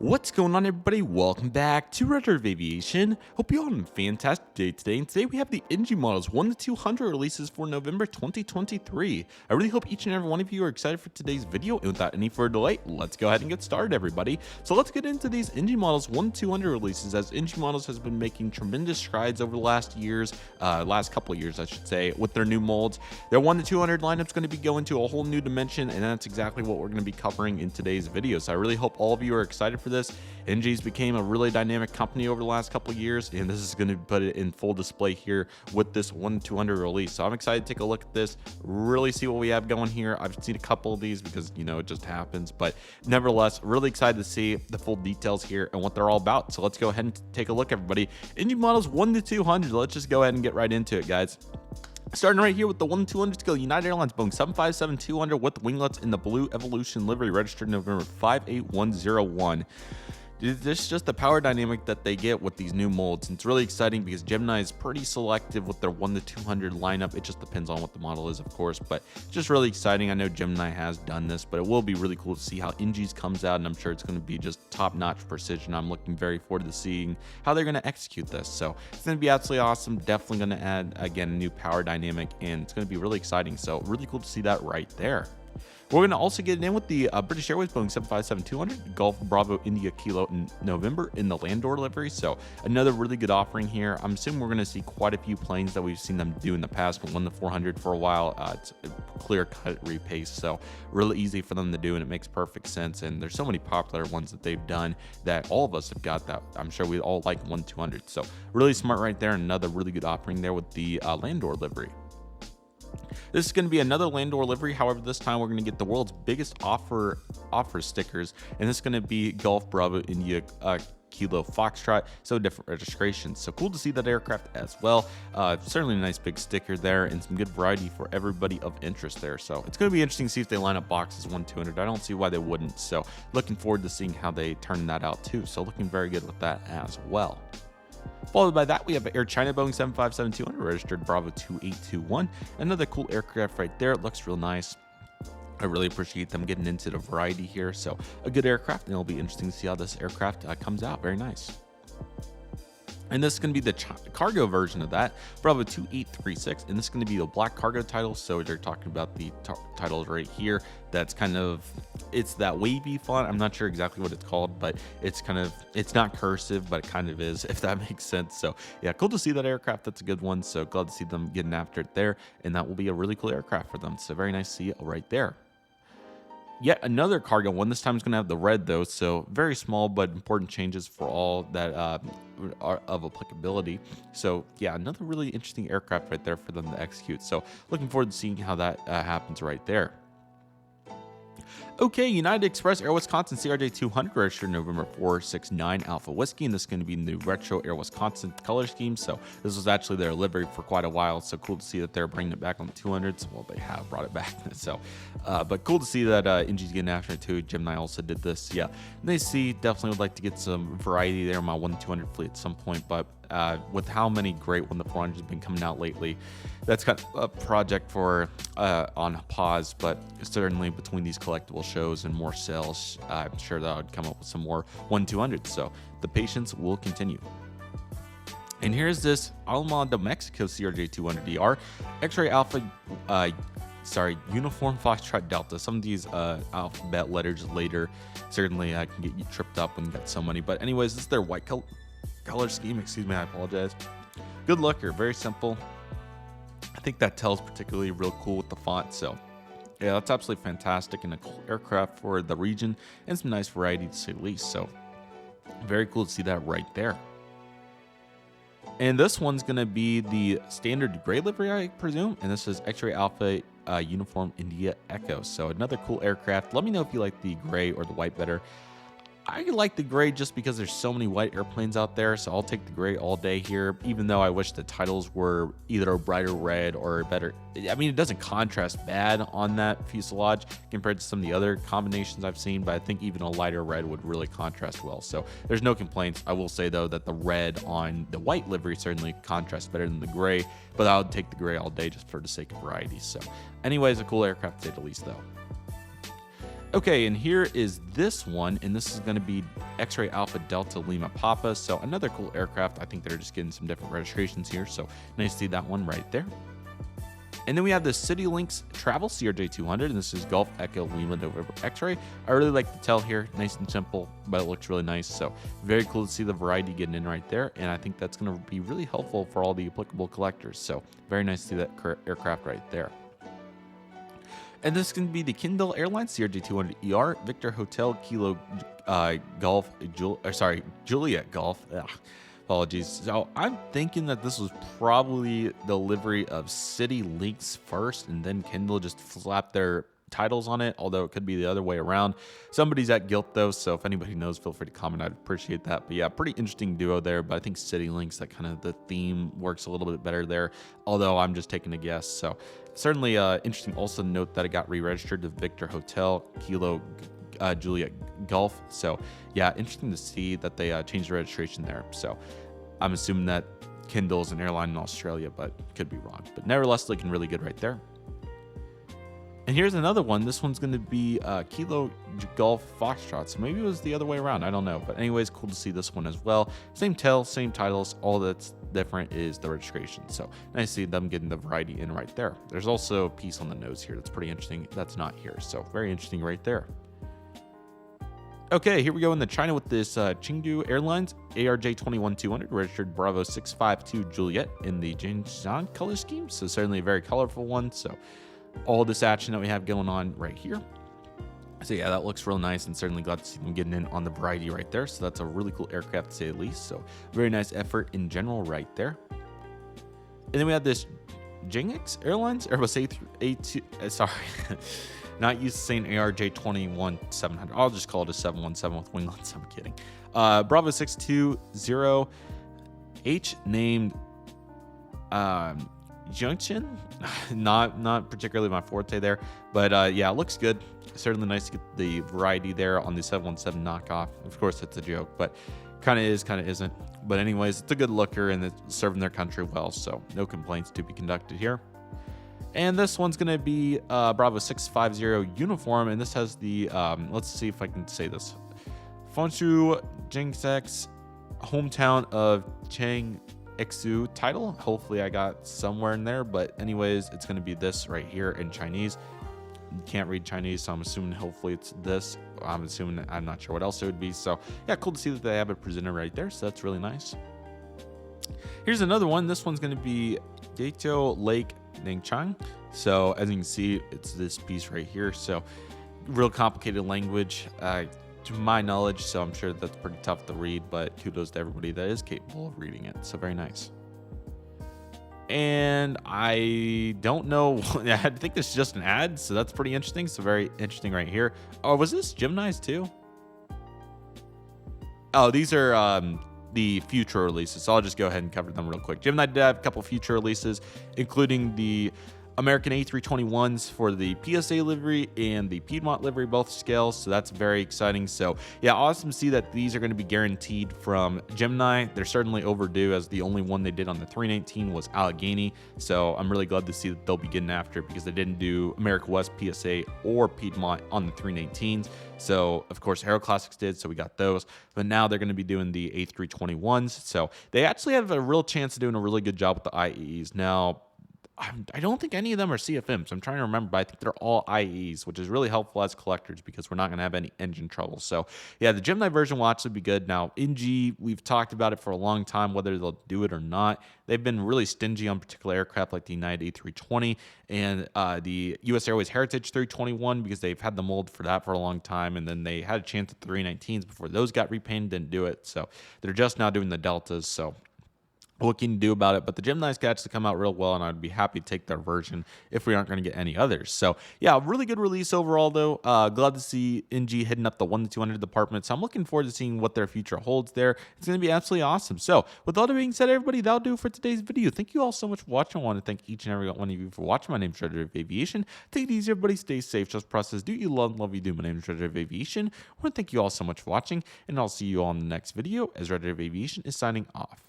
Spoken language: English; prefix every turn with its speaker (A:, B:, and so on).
A: What's going on, everybody? Welcome back to Redriveraviation. Hope you're all having a fantastic day today. And today we have the NG models 1 to 200 releases for November 2023. I really hope each and every one of you are excited for today's video. And without any further delay, let's go ahead and get started, everybody. So let's get into these NG models 1 to 200 releases, as NG models has been making tremendous strides over the last couple of years, I should say, with their new molds. Their 1 to 200 lineup is going to be going to a whole new dimension, and that's exactly what we're going to be covering in today's video. So I really hope all of you are excited for this. NG's became a really dynamic company over the last couple of years, and this is going to put it in full display here with this 1 to 200 release. So I'm excited to take a look at this, really see what we have going here. I've seen a couple of these because, you know, it just happens, but nevertheless, really excited to see the full details here and what they're all about. So let's go ahead and take a look, everybody. NG models 1 to 200. Let's just go ahead and get right into it, guys. Starting right here with the 1 to 200 to go, United Airlines Boeing 757-200 with winglets in the blue Evolution livery, registered November 58101. This is just the power dynamic that they get with these new molds. And it's really exciting because Gemini is pretty selective with their 1 to 200 lineup. It just depends on what the model is, of course, but it's just really exciting. I know Gemini has done this, but it will be really cool to see how NG's comes out, and I'm sure it's going to be just top-notch precision. I'm looking very forward to seeing how they're going to execute this. So it's going to be absolutely awesome. Definitely going to add, again, a new power dynamic, and it's going to be really exciting. So really cool to see that right there. We're going to also get in with the British Airways Boeing 757-200 Golf Bravo India Kilo in November in the land door livery. So another really good offering here. I'm assuming we're going to see quite a few planes that we've seen them do in the past, but 1 to 400 for a while. It's a clear-cut repace, so really easy for them to do, and it makes perfect sense. And there's so many popular ones that they've done that all of us have got that I'm sure we all like 1 to 200. So really smart right there. Another really good offering there with the land door livery. This is going to be another land door livery. However, this time we're going to get the world's biggest offer stickers, and this is going to be Golf Bravo India Kilo Foxtrot, so different registrations. So cool to see that aircraft as well. Certainly a nice big sticker there and some good variety for everybody of interest there. So it's going to be interesting to see if they line up boxes 1 to 200. I don't see why they wouldn't. So looking forward to seeing how they turn that out too. So looking very good with that as well. Followed by that, we have Air China Boeing 757-200 registered Bravo 2821. Another cool aircraft right there. It looks real nice. I really appreciate them getting into the variety here. So a good aircraft, and it'll be interesting to see how this aircraft comes out. Very nice. And this is going to be the cargo version of that, Bravo 2836, and this is going to be the black cargo title. So they're talking about the titles right here. That's kind of, it's that wavy font. I'm not sure exactly what it's called, but it's not cursive, but it kind of is, if that makes sense. So yeah, cool to see that aircraft. That's a good one. So glad to see them getting after it there, and that will be a really cool aircraft for them. So very nice to see it right there. Yet another cargo one. This time is going to have the red though, so very small but important changes for all that are of applicability. So yeah, another really interesting aircraft right there for them to execute. So looking forward to seeing how that happens right there. Okay, United Express Air Wisconsin CRJ 200 registered November 469 Alpha Whiskey, and this is going to be the retro Air Wisconsin color scheme. So this was actually their livery for quite a while. So cool to see that they're bringing it back on the 200s. Well, they have brought it back. So, but cool to see that NG's getting after it too. Gemini also did this. Yeah, they see definitely would like to get some variety there in my 1 to 200 fleet at some point, but with how many great 1 to 400s have been coming out lately, that's kind of a project for on pause. But certainly between these collectible shows and more sales, I'm sure that I'd come up with some more 1 to 200s. So the patience will continue. And here's this Alma de Mexico CRJ 200DR X-Ray Alpha Uniform Foxtrot Delta. Some of these alphabet letters later certainly can get you tripped up when you got so many. But anyways, this is their white color scheme. Excuse me, I apologize. Good looker, very simple. I think that tells particularly real cool with the font. So yeah, that's absolutely fantastic, and a cool aircraft for the region and some nice variety to say the least. So very cool to see that right there. And this one's going to be the standard gray livery, I presume. And this is X-Ray Alpha Uniform India Echo. So another cool aircraft. Let me know if you like the gray or the white better. I like the gray just because there's so many white airplanes out there, so I'll take the gray all day here, even though I wish the titles were either a brighter red or better. I mean, it doesn't contrast bad on that fuselage compared to some of the other combinations I've seen, but I think even a lighter red would really contrast well. So there's no complaints. I will say, though, that the red on the white livery certainly contrasts better than the gray, but I would take the gray all day just for the sake of variety. So anyways, a cool aircraft to say the least, though. Okay, and here is this one, and this is going to be X-Ray Alpha Delta Lima Papa. So another cool aircraft. I think they're just getting some different registrations here. So nice to see that one right there. And then we have the City Links Travel CRJ200, and this is Golf Echo Lima November X-Ray. I really like the tail here, nice and simple, but it looks really nice. So very cool to see the variety getting in right there, and I think that's going to be really helpful for all the applicable collectors. So very nice to see that aircraft right there. And this is going to be the Kindle Airlines CRJ200ER Victor Hotel Kilo Juliet Golf. Ugh, apologies. So I'm thinking that this was probably the livery of City Links first, and then Kindle just slapped their titles on it, although it could be the other way around. Somebody's at guilt though, so if anybody knows, feel free to comment. I'd appreciate that. But yeah, pretty interesting duo there, but I think City Links, that kind of the theme works a little bit better there, although I'm just taking a guess. So certainly interesting also to note that it got re-registered to Victor Hotel Kilo Juliet Golf. So yeah, interesting to see that they changed the registration there. So I'm assuming that Kindle's an airline in Australia, but could be wrong. But nevertheless, looking really good right there. And here's another one. This one's going to be Kilo Golf Foxtrot. So maybe it was the other way around. I don't know. But anyways, cool to see this one as well. Same tail, same titles. All that's different is the registration. So nice to see them getting the variety in right there. There's also a piece on the nose here that's pretty interesting. That's not here. So very interesting right there. Okay, here we go in the China with this Chengdu Airlines ARJ21200 registered Bravo 652 Juliet in the Jinghang color scheme. So certainly a very colorful one. So all this action that we have going on right here. So yeah, that looks real nice, and certainly glad to see them getting in on the variety right there. So that's a really cool aircraft to say the least. So very nice effort in general right there. And then we have this Jinghang Airlines Airbus A2, sorry, not used to saying ARJ21700. I'll just call it a 717 with winglets. I'm kidding. Bravo 620H named Junction, not particularly my forte there, but yeah, it looks good. Certainly nice to get the variety there on the 717 knockoff. Of course, it's a joke, but kind of is, kind of isn't. But anyways, it's a good looker, and it's serving their country well, so no complaints to be conducted here. And this one's going to be Bravo 650 uniform, and this has the, let's see if I can say this, Fonshu Jingsek's hometown of Chang Exu title. Hopefully I got somewhere in there, but anyways, it's going to be this right here in Chinese. You can't read Chinese, so I'm assuming hopefully it's this. I'm assuming, I'm not sure what else it would be. So yeah, cool to see that they have it presented right there, so that's really nice. Here's another one. This one's going to be Daito Lake Ningchang. So as you can see, it's this piece right here. So real complicated language to my knowledge, so I'm sure that's pretty tough to read, but kudos to everybody that is capable of reading it. So very nice. And I don't know, I think this is just an ad, so that's pretty interesting. So very interesting right here. Oh, was this Gemini's too? Oh, these are the future releases, so I'll just go ahead and cover them real quick. Gemini did have a couple future releases, including the American A321s for the PSA livery and the Piedmont livery, both scales, so that's very exciting. So yeah, awesome to see that these are going to be guaranteed from Gemini. They're certainly overdue, as the only one they did on the 319 was Allegheny, so I'm really glad to see that they'll be getting after it, because they didn't do America West, PSA, or Piedmont on the 319s. So of course Aero Classics did, so we got those, but now they're going to be doing the A321s, so they actually have a real chance of doing a really good job with the IEs. Now I don't think any of them are CFMs. I'm trying to remember, but I think they're all IEs, which is really helpful as collectors because we're not going to have any engine trouble. So yeah, the Gemini version will actually be good. Now, NG, we've talked about it for a long time, whether they'll do it or not. They've been really stingy on particular aircraft like the United A320 and the US Airways Heritage 321, because they've had the mold for that for a long time. And then they had a chance at the 319s before those got repainted, didn't do it. So they're just now doing the Deltas. So what can you do about it? But the Gemini's got to come out real well, and I'd be happy to take their version if we aren't going to get any others. So yeah, really good release overall though. Glad to see NG hitting up the 1 to 200 department. So I'm looking forward to seeing what their future holds there. It's going to be absolutely awesome. So with all that being said, everybody, that'll do for today's video. Thank you all so much for watching. I want to thank each and every one of you for watching. My name is Redriveraviation. Take it easy, everybody. Stay safe. Just process. Do you love you do. My name is Redriveraviation. I want to thank you all so much for watching, and I'll see you all in the next video as Redriveraviation is signing off.